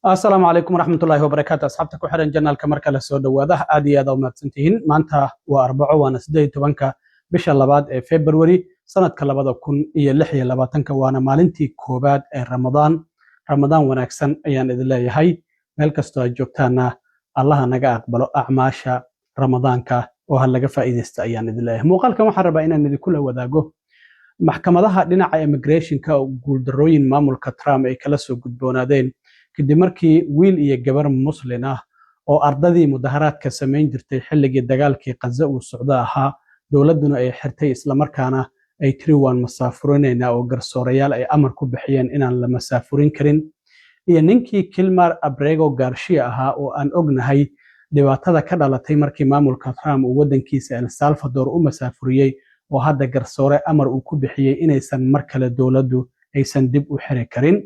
السلام عليكم ورحمة الله وبركاته. أصحابتك وحرن جنال كمركز السود وده عادي هذا وما تنتهين ما أنت وأربعة وأنا سديت تبانك بش اللباد فبراير سنة كلبادة كون اللحية لباتنك وأنا مالنتي كوباد رمضان ونكسن أيان إذا الله هاي ملك استوجبتنا الله نجا أقبل أعماش رمضانك وهلا فائدة أيان إذا الله مو قال كم حرب إن إذا كله وذاقه maxkamadaha dhinaca immigration-ka guuldarooyin maamulka Trump ay kala soo gudboonaadeen kadib markii wiil iyo gabar Muslim ah oo ardadii mudaharaadka sameyn jirtay xilligii dagaalkii Gaza uu socdo ahaa dowladuna ay xirtay isla markaana ay tiri waan masaafurinayna oo garsoorayaal ay amar ku bixiyeen inaan la masaafurin karin iyo ninkii Kilmer Abrego Garcia ahaa oo aan ognahay dhibaatada ka dhalatay markii maamulka Trump uu wadankiisa El Salvador u masaafuriyay oo hadda garsoore amar uu ku bixiyay inaysan mar kale dawladdu aysan dib u xiri karin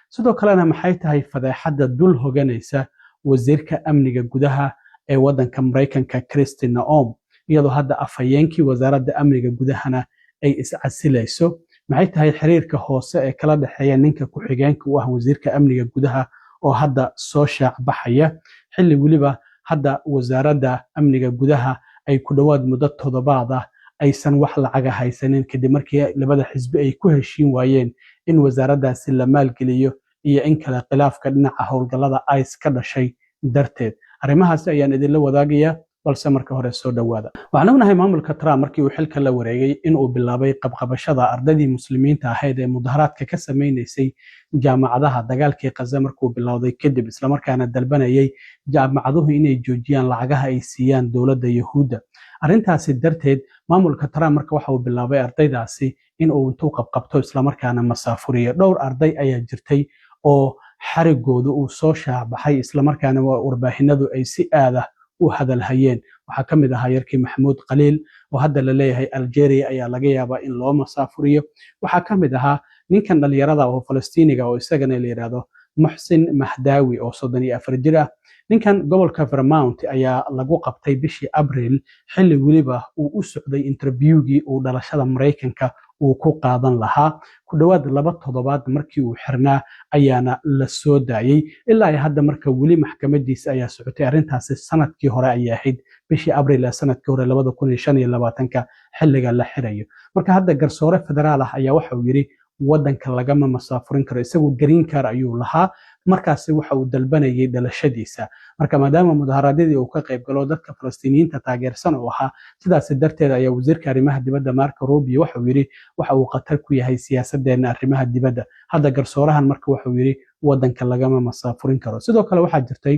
sidoo kalena maxay tahay fadeexada dul hoganaysa wasiirka amniga gudaha ee wadanka Mareykanka Kristi Noem iyadoo hadda afhayeenkii wasaaradda amniga gudahana ay iscasilayso maxay tahay xiriirka hoose ee kala dhaxeeya ninka ku xigeenka u ah wasiirka amniga gudaha oo hadda soo shaac baxaya xilli waliba hadda wasaaradda amniga gudaha ay ku dhawaad muddo toddobaad ah aysan wax lacag haysanin kadib markii labada xisbi ay ku heshiin waayeen in wasaaraddaasi la maalgeliyo iyo in kala khilaafka dhinaca howlgallada ICE ka dhashay darteed arrimahaas ayaan idin la wadaagaya balse marka hore soo dhawaada waxaan ognahay maamulka Trump markii uu xilka la wareegay in uu bilaabay qabqabashada ardadii muslimiinta ahayd ee mudaharaadka ka sameeysay jaamacadaha dagaalkii Gaza markuu bilowday kadib isla markaana dalbanayay jaamacaduhu inay joojiyaan lacagaha ay siiyaan dowladda Yahuudda arrintaasi darteed maamulka Trump marka waxa uu bilaabay ardaydaasi in uu intuu qabqabto isla markaana masaafuriyo dhowr arday ayaa jirtay oo xarigoodu uu soo shaabaxay isla markaana warbaahinadu ay si aad ah u hadal hayeen waxa kamid ahaa yarkii Maxamuud Qaliil oo hadda la leeyahay Algeria ayaa laga yaabaa in loo masaafuriyo waxa kamid ahaa ninkan dhalinyarada oo Falastiiniga oo isagana la yiraahdo Muxsin Mahdawi oo 34 jir ah ninkan gobolka Vermont ayaa lagu qabtay bishii Abriil xilli waliba uu u socday interviewgii uu dhalashada Mareykanka uu ku qaadan lahaa ku dhawaad 2 toddobaad markii uu xirnaa ayaana la soo daayay ilaa hadda marka wali maxkamadiisa ayaa socotay arrintaasi sanadkii hore ayay ahayd bishii Abriil ee sanadkii hore 2025 xilliga la xirayo marka hadda garsoore federaal ah ayaa waxa uu yiri wadanka lagama masaafurin karo isagu green card ayuu lahaa markaasi waxa uu dalbanayay dhalashadiisa marka maadaama mudaharaadyadii uu ka qayb galo dadka Falastiiniyiinta taageersan oo ahaa sidaas darteed ayaa wasiirka arrimaha dibadda Marco Rubio waxa uu yiri waxa uu qatar ku yahay siyaasadeena arrimaha dibadda hadda garsoorahan marka waxa uu yiri wadanka lagama masaafurin karo sidoo kale waxa jirtay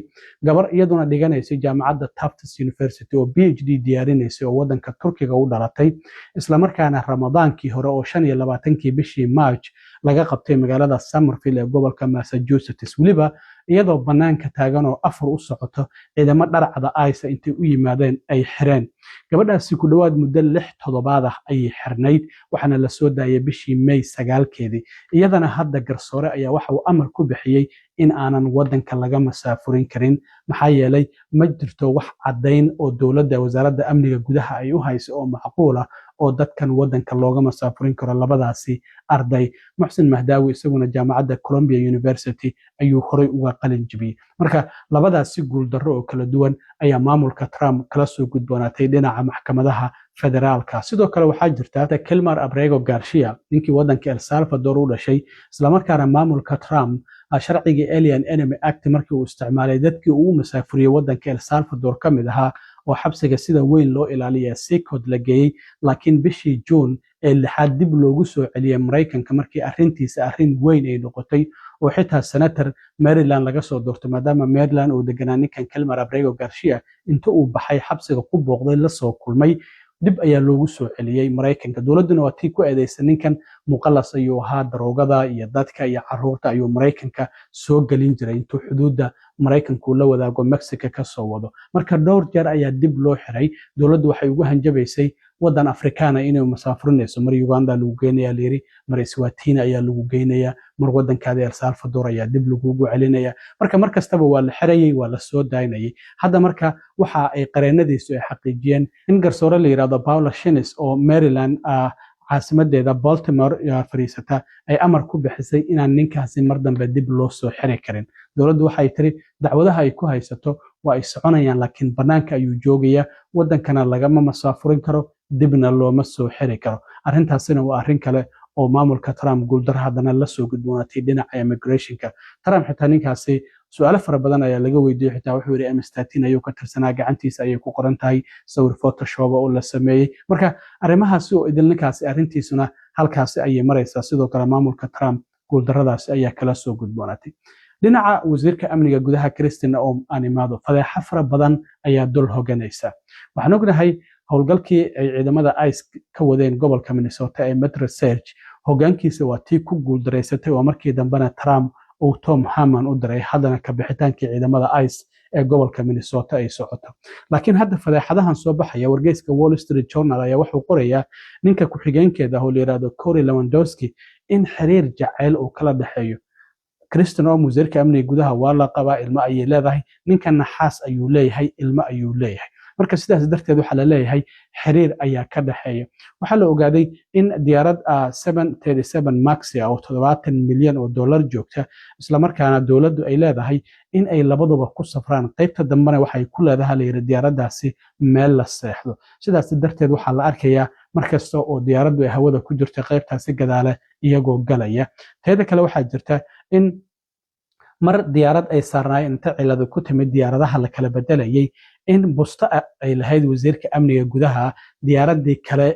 gabar iyaduna dhiganaysay jaamacadda Tufts University oo PhD diyaarinaysa oo wadanka Turkiga u dhalatay isla markaana Ramadaankii hore oo 25kii bishii March laga qabtay magaalada Somerville ee gobolka Massachusetts waliba iyadoo banaanka taagan oo afar u socoto ciidamada dharcada ICE intay u yimaadeen ay xireen gabadhaasi ku dhawaad muddo 6 toddobaad ah ay xirnayd waxaana la soo daayay bishii May 9keedii iyadana hadda garsoore ayaa waxa uu amar ku bixiyay in aanan wadanka laga masaafurin karin maxaa yeelay ma jirto wax cadeyn oo dowladda wasaaradda amniga gudaha ay u hayso oo macquul ah oo dadkan wadanka looga masaafurin karo labadaasi arday Muxsin Mahdawi isaguna jaamacadda Columbia University ayuu horay uga qalin jabiyay marka labadaasi guul darro oo kala duwan ayaa maamulka Trump kala soo gudboonaatay dhinaca maxkamadaha federaalka sidoo kale waxaa jirta Kilmer Abrego Garcia ninkii wadanka El Salvador u dhashay isla markaana maamulka Trump sharciga Alien Enemy Act markii uu isticmaalay dadkii uu masaafuriyay wadanka El Salvador kamid ahaa oo xabsiga sida weyn loo ilaaliyo si cod la geeyay laakiin bishii June ee lixaad dib loogu soo celiyay Mareykanka markii arrintiisa arrin weyn ay noqotay oo xitaa senator Maryland laga soo doortay maadaama Maryland uu deganaa ninkan Kilmer Abrego Garcia inta uu baxay xabsiga ku booqday la soo kulmay dib ayaa loogu soo celiyay Mareykanka dowladuna waa tii ku eedeysan ninkan muqallas ayuu ahaa daroogada iyo dadka iyo caruurta ayuu Mareykanka soo galin jiray intuu xuduudda Mareykanku la wadaago Mexico ka soo wado marka dhowr jeer ayaa dib loo xiray dowladdu waxay ugu hanjabaysay wadan Afrikaana inay masaafurinayso mar Uganda lagu geenayaa leeri mar Eswatini ayaa lagu geenayaa mar wadankaada El Salvador ayaa dib lagu celinaya marka markastaba waa la xirayay waa la soo daynayay hadda marka waxa ay qareenadiisu ay xaqiijiyeen in garsoore la yiraahdo Paula Shinis oo Maryland caasimadeeda Baltimore fariisata ay amar ku bixisay inaan ninkaasi mar dambe dib loo soo xiri karin. dowladdu waxay tiri dacwadaha ay ku haysato waa ay soconayaan laakiin banaanka ayuu joogaya, wadankana lagama masaafurin karo, dibna looma soo xiri karo. arrintaasina waa arrin kale oo maamulka Trump guuldar haddana la soo gudboonatay dhinaca immigrationka. Trump xitaa ninkaasi su'aalo fara badan ayaa laga weydiiyey, xitaa wuxuu yidhi M13 ayuu ka tirsanaa, gacantiisa ayay ku qoran tahay, sawir photoshop oo la sameeyey. marka arrimahaasi oo idil ninkaasi arrintiisuna halkaasi ayay maraysaa. sidoo kale maamulka Trump guuldaradaasi ayaa kala soo gudboonatay. dhinaca wasiirka amniga gudaha Christine Ohm aan imaado, fadeexa fara badan ayaa dul hoganaysa. waxaan ognahay howlgalkii ay ciidamada ICE ka wadeen gobolka Minnesota ee Metro Search, hoggaankiisa waa tii ku guuldareysatay oo markii dambena Trump uu Tom Harman u diray, haddana ka bixitaankii ciidamada ICE ee gobolka Minnesota ay socoto. laakiin hadda fadeexadahan soo baxaya, wargeyska Wall Street Journal ayaa wuxuu qorayaa ninka ku-xigeenkeeda oo la yiraahdo Corey Lewandowski in xiriir jacayl uu kala dhaxeeyo Christine Ohm. wasiirka amniga gudaha waa la qabaa, ilmo ayay leedahay, ninkan naxaas ayuu leeyahay, ilmo ayuu leeyahay. marka sidaas darteed waxaa la leeyahay xiriir ayaa ka dhaxeeya. waxaa la ogaaday in diyaarad 737 Max oo $70 milyan joogta, isla markaana dowladdu ay leedahay in ay labaduba ku safraan, qaybta dambena waxay ku leedahay la yiri diyaaraddaasi meel la seexdo. sidaas darteed waxaa la arkayaa markasta oo diyaaraddu ay hawada ku jirto qaybtaasi gadaale iyagoo galaya. teeda kale waxaa jirta in mar diyaarad ay saarnaayeen inta ciladu ku timid diyaaradaha la kala bedelayay, in busto ay lahayd wasiirka amniga gudaha, diyaaradii kale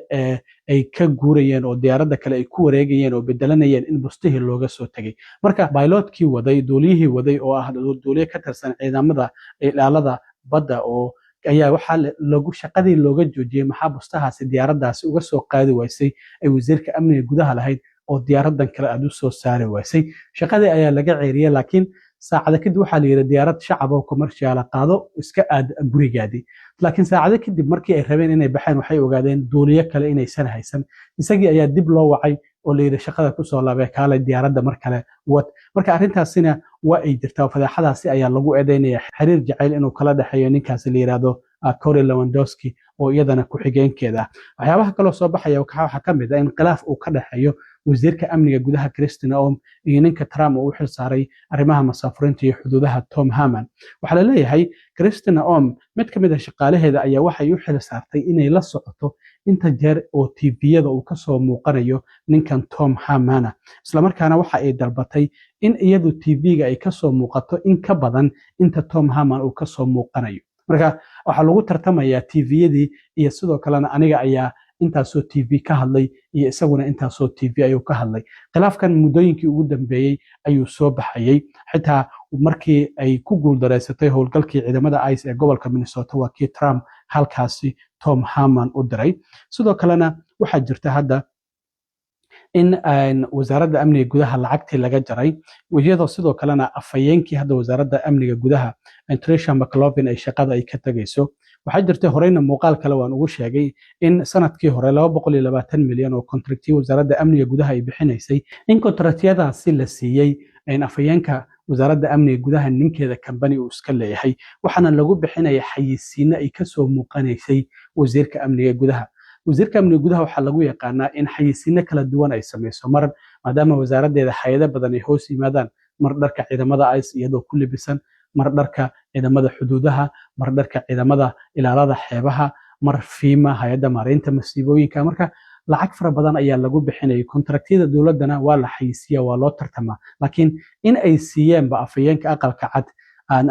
ay ka guurayeen oo diyaaradda kale ay ku wareegayeen oo bedelanayeen, in bustihii looga soo tegay. marka pilotkii waday, duuliyihii waday oo ah duuliye ka tirsan ciidamada ilaalada badda oo ayaa waxaa shaqadii looga joojiyey maxaa bustahaasi diyaaraddaasi uga soo qaadi waysay ay wasiirka amniga gudaha lahayd oo diyaaradan kale aad u soo saari waysay. shaqadii ayaa laga ceeriyey, laakiin saacado kadib waxaa la yiri diyaarad shacab oo commercial qaado iska aad gurigaadii. laakiin saacado kadib markii ay rabeen inay baxeen waxay ogaadeen duuliye kale inaysan haysan. isagii ayaa dib loo wacay oo la yiri shaqada ku soo laabay kaalay diyaaradda mar kale wad. marka arrintaasina waa ay jirtaa, fadeexadaasi ayaa lagu eedeynaya xiriir jacayl inuu kala dhaxeeyo ninkaasi la yiraahdo Corey Lewandowski oo iyadana ku-xigeenkeeda ah. waxyaabaha kaloo soo baxaya waxaa ka mid ah in khilaaf uu ka dhaxeeyo wasiirka amniga gudaha Christine Ohm iyo ninka Trump uu u xil saaray arrimaha masaafurinta iyo xuduudaha Tom Harman. waxaa la leeyahay Christine Ohm mid ka mid ah shaqaalaheeda ayaa waxay u xil saartay inay la socoto inta jeer oo TV-yada uu ka soo muuqanayo ninkan Tom Harman, isla markaana waxa ay dalbatay in iyadu TV-ga ay ka soo muuqato in ka badan inta Tom Harman uu ka soo muuqanayo. marka waxaa lagu tartamayaa TV-yadii iyo sidoo kalena aniga ayaa intaasoo TV ka hadlay iyo isaguna intaasoo TV ayuu ka hadlay. khilaafkan muddooyinkii ugu dambeeyey ayuu soo baxayay, xitaa markii ay ku guuldareysatay howlgalkii ciidamada ICE ee gobolka Minnesota waa kii Trump halkaasi Tom Harman u diray. sidoo kalena waxaa jirta hadda in wasaaradda amniga gudaha lacagtii laga jaray, iyadoo sidoo kalena afhayeenkii hadda wasaaradda amniga gudaha Tricia McLovin ay shaqada ay ka tagayso. waxaa jirta horeyna muuqaal kale waan ugu sheegay in sanadkii hore 220 milyan oo kontraktiyo wasaaradda amniga gudaha ay bixinaysay, in kontraktiyadaasi la siiyey afhayeenka wasaaradda amniga gudaha ninkeeda kambani uu iska leeyahay, waxaana lagu bixinaya xayisiino ay kasoo muuqanaysay wasiirka amniga gudaha. wasiirka amniga gudaha waxaa lagu yaqaanaa in xayisiino kala duwan ay samayso, mar maadaama wasaaraddeeda hay'ado badan ay hoos yimaadaan, mar dharka ciidamada ICE iyadoo ku libisan, mar dharka ciidamada xuduudaha, mar dharka ciidamada ilaalada xeebaha, mar FEMA hay'adda maareynta masiibooyinka. marka lacag fara badan ayaa lagu bixinayay. kontraktiyada dowladdana waa la xayisiyaa, waa loo tartamaa, laakiin in ay siiyeenba afhayeenka aqalka cad,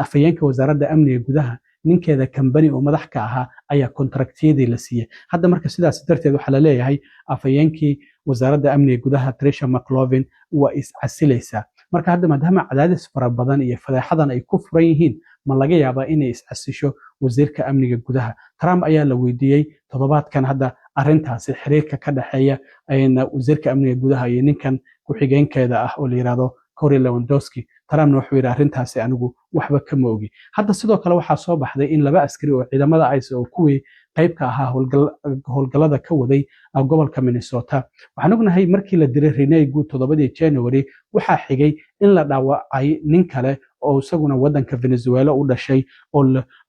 afhayeenka wasaaradda amniga gudaha ninkeeda kambani oo madax ka ahaa ayaa kontraktiyadii la siiyey. hadda marka sidaas darteed waxaa la leeyahay afhayeenkii wasaaradda amniga gudaha Tricia McLovin waa iscasilaysaa. marka hadda maadaama cadaadis fara badan iyo fadeexadan ay ku furan yihiin, ma laga yaabaa inay iscasisho wasiirka amniga gudaha. Trump ayaa la weydiiyey toddobaadkan hadda arrintaasi xiriirka ka dhaxeeya wasiirka amniga gudaha iyo ninkan ku-xigeenkeeda ah oo la yiraahdo Corey Lewandowski. Trumpna wuxuu yiri arrintaasi anigu waxba kama ogi. hadda sidoo kale waxaa soo baxday in laba askari oo ciidamada ICE oo kuwii qayb ka ahaa howlgallada ka waday gobolka Minnesota. waxaan ognahay markii la diray Renee Good 7 January waxaa xigay in la dhaawacay nin kale oo isaguna wadanka Venezuela u dhashay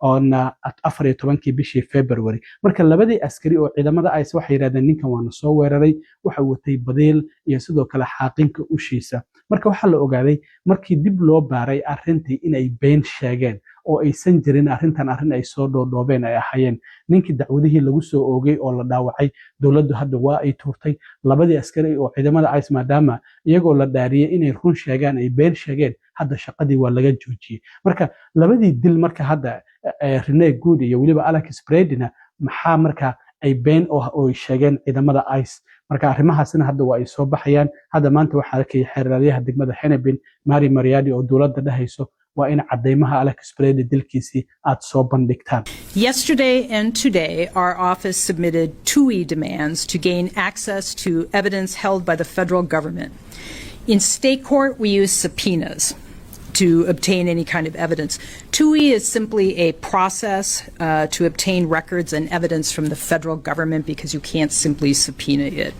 oona 14 bishii February marka labadii askari oo ciidamada ICE waxay yiraahdeen ninkan waana soo weeraray waxa uu watay badeel iyo sidoo kale xaaqinka ushiisa marka waxa la ogaaday markii dib loo baaray arrintii inay been sheegeen oo aysan jirin arrintan arrin ay soo dhoodhoobeen ay ahayeen ninkii dacwadihii lagu soo oogay oo la dhaawacay dawladdu hadda waa ay tuurtay labadii askari oo ciidamada ICE maadaama iyagoo la dhaariyay inay run sheegaan ay been sheegeen hadda shaqadii waa laga joojiyay marka labadii dil marka hadda Rene Good iyo waliba Alex Bredina maxaa marka ay been oo sheegeen ciidamada ICE marka arrimahaasina hadda waa ay soo baxayaan hadda maanta waxa arkay xeeraryaha degmada Henebin Mari Mariadi oo dawladda dhahayso waa in cadeymaha Alex Bredi dilkiisi aad soo bandhigtaan. Yesterday and today, our office submitted TUI demands to gain access to evidence held by the federal government. In state court, we use subpoenas to obtain any kind of evidence. TUI is simply a process to obtain records and evidence from the federal government because you can't simply subpoena it.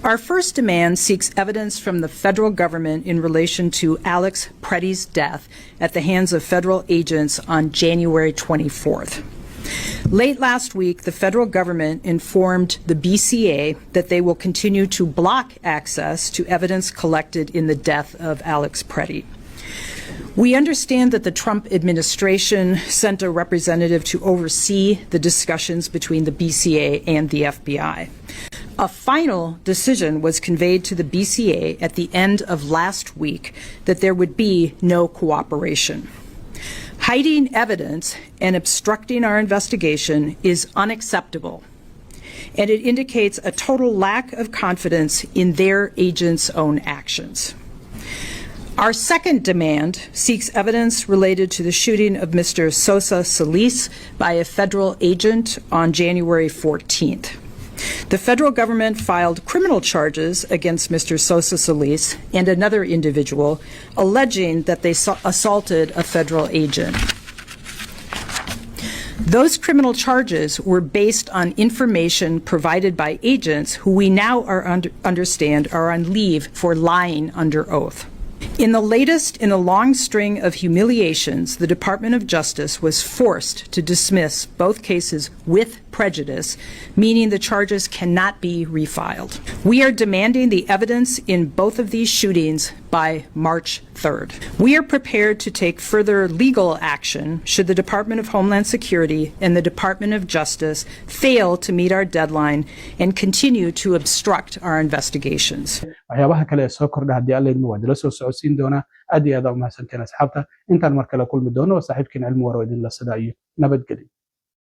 Our first demand seeks evidence from the federal government in relation to Alex Pretty's death at the hands of federal agents on January 24th. Late last week, the federal government informed the BCA that they will continue to block access to evidence collected in the death of Alex Pretty. We understand that the Trump administration sent a representative to oversee the discussions between the BCA and the FBI. A final decision was conveyed to the BCA at the end of last week that there would be no cooperation. Hiding evidence and obstructing our investigation is unacceptable, and it indicates a total lack of confidence in their agents' own actions. Our second demand seeks evidence related to the shooting of Mr. Sosa Solis by a federal agent on January 14th. The federal government filed criminal charges against Mr. Sosa Solis and another individual, alleging that they assaulted a federal agent. Those criminal charges were based on information provided by agents who we now understand are on leave for lying under oath. In the latest in a long string of humiliations, the Department of Justice was forced to dismiss both cases with prejudice, meaning the charges cannot be refiled. We are demanding the evidence in both of these shootings by March 3rd. We are prepared to take further legal action should the Department of Homeland Security and the Department of Justice fail to meet our deadline and continue to obstruct our investigations. waxyaabaha kale ee soo kordha haddii alla idmo waa idila soo socodsiin doonaa aad iyo aad u mahadsantiin asxaabta intaan mar kale kulmi doono waa saaxiibkiin cilmi waro idinla sidaa iyo nabadgelyo